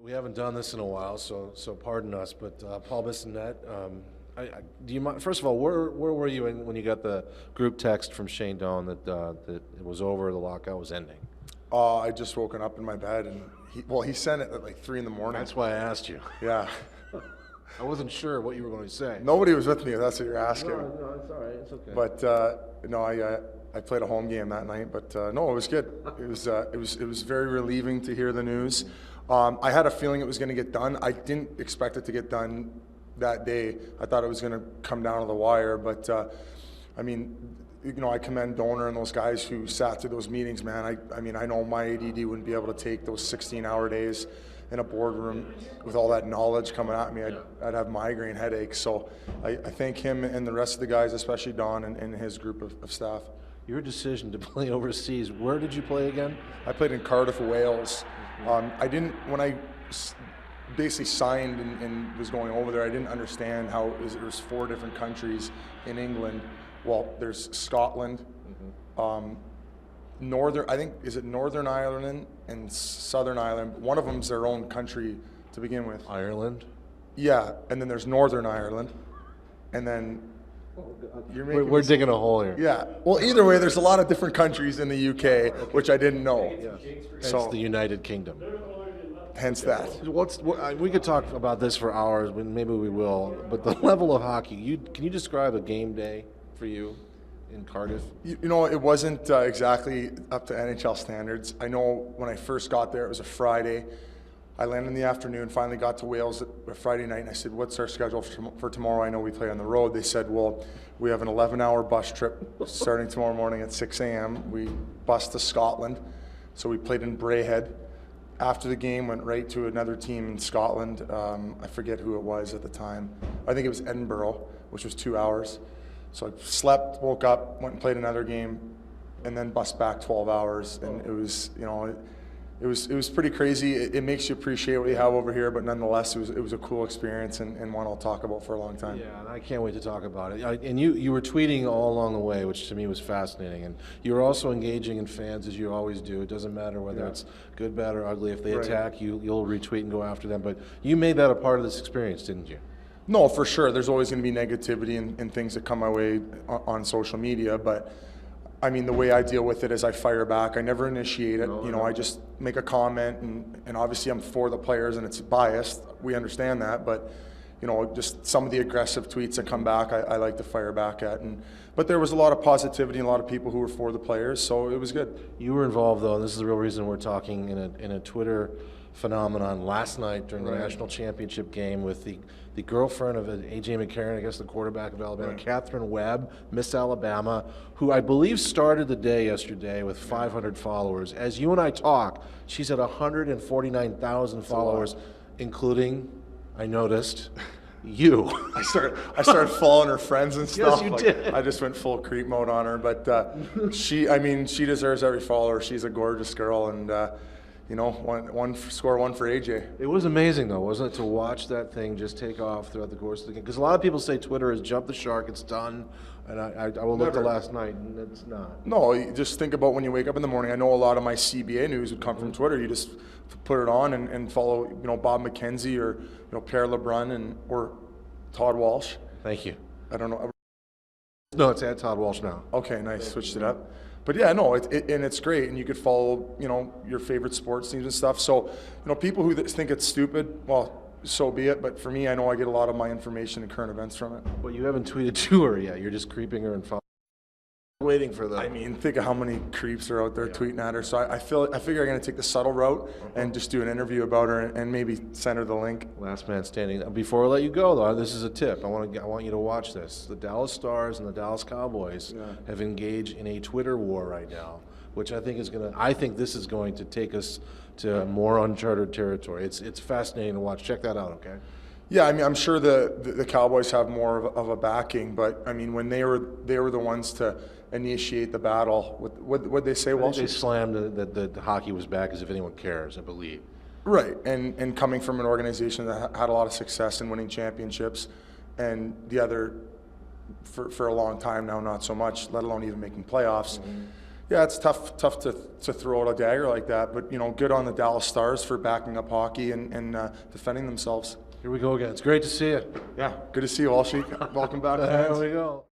We haven't done this in a while, so pardon us. But Paul Bissonnette, do you mind? First of all, where were you when you got the group text from Shane Doan that it was over, the lockout was ending? I just woken up in my bed, and he sent it at like 3 in the morning. That's why I asked you. Yeah. I wasn't sure what you were going to say. Nobody was with me. If that's what you're asking. No, it's all right. It's okay. But no, I played a home game that night. But no, it was good. It was very relieving to hear the news. I had a feeling it was going to get done. I didn't expect it to get done that day. I thought it was going to come down to the wire. But I mean, I commend Donor and those guys who sat through those meetings, man. I mean, I know my ADD wouldn't be able to take those 16-hour days in a boardroom with all that knowledge coming at me. I'd have migraine headaches. So I thank him and the rest of the guys, especially Don and his group of staff. Your decision to play overseas, where did you play again? I played in Cardiff, Wales. When I basically signed and was going over there, I didn't understand how there's 4 different countries in England. Well, there's Scotland, Northern Ireland and Southern Ireland. One of them's their own country to begin with. Ireland? Yeah, and then there's Northern Ireland, and then we're digging a hole here. Yeah. Well, either way, there's a lot of different countries in the UK, which I didn't know. Yeah. Hence the United Kingdom. Hence that. We could talk about this for hours, but maybe we will. But the level of hockey, can you describe a game day for you in Cardiff? It wasn't exactly up to NHL standards. I know when I first got there, it was a Friday. I landed in the afternoon, finally got to Wales a Friday night, and I said, what's our schedule for tomorrow? I know we play on the road. They said, well, we have an 11-hour bus trip starting tomorrow morning at 6 a.m. We bused to Scotland, so we played in Braehead. After the game, went right to another team in Scotland. I forget who it was at the time. I think it was Edinburgh, which was 2 hours. So I slept, woke up, went and played another game, and then bus back 12 hours. And it was pretty crazy. It makes you appreciate what you have over here, but nonetheless, it was a cool experience and one I'll talk about for a long time. Yeah, and I can't wait to talk about it. And you were tweeting all along the way, which to me was fascinating. And you were also engaging in fans, as you always do. It doesn't matter whether it's good, bad, or ugly. If they attack you, you'll retweet and go after them. But you made that a part of this experience, didn't you? No, for sure. There's always going to be negativity and things that come my way on social media, but I mean, the way I deal with it is I fire back. I never initiate it. I just make a comment, and obviously I'm for the players, and it's biased. We understand that, but just some of the aggressive tweets that come back, I like to fire back at. But there was a lot of positivity and a lot of people who were for the players, so it was good. You were involved, though, and this is the real reason we're talking, in a Twitter phenomenon last night during the national championship game with the girlfriend of A.J. McCarron, I guess the quarterback of Alabama, Catherine Webb, Miss Alabama, who I believe started the day yesterday with 500 followers. As you and I talk, she's at 149,000 followers, including, I noticed, you. I started following her friends and stuff. Yes, you did. I just went full creep mode on her, but she deserves every follower. She's a gorgeous girl, and one for AJ. It was amazing, though, wasn't it, to watch that thing just take off throughout the course of the game? Because a lot of people say Twitter has jumped the shark, it's done, and I will look to last night, and it's not. No, you just think about when you wake up in the morning. I know a lot of my CBA news would come from Twitter. You just put it on and follow, Bob McKenzie or Pierre LeBrun or Todd Walsh. Thank you. I don't know. No, it's at Todd Walsh now. Okay, nice. Switched it up. But yeah, no, it's great, and you could follow, your favorite sports teams and stuff. So, people who think it's stupid, well, so be it. But for me, I know I get a lot of my information and current events from it. Well, you haven't tweeted to her yet. You're just creeping her and following. Waiting for them. I mean, think of how many creeps are out there tweeting at her. So I figure I'm going to take the subtle route and just do an interview about her and maybe send her the link. Last man standing. Before I let you go, though, this is a tip. I want you to watch this. The Dallas Stars and the Dallas Cowboys have engaged in a Twitter war right now, which I think this is going to take us to more uncharted territory. It's fascinating to watch. Check that out, okay? Yeah, I mean, I'm sure the Cowboys have more of a backing, but I mean, when they were the ones to initiate the battle, what they say? Well, they slammed that the hockey was back, as if anyone cares, I believe. Right, and coming from an organization that had a lot of success in winning championships, and the other for a long time now, not so much, let alone even making playoffs. Yeah, it's tough to throw out a dagger like that, but good on the Dallas Stars for backing up hockey and defending themselves. Here we go again. It's great to see you. Yeah, good to see you, Walshy. Welcome back, There fans. we go.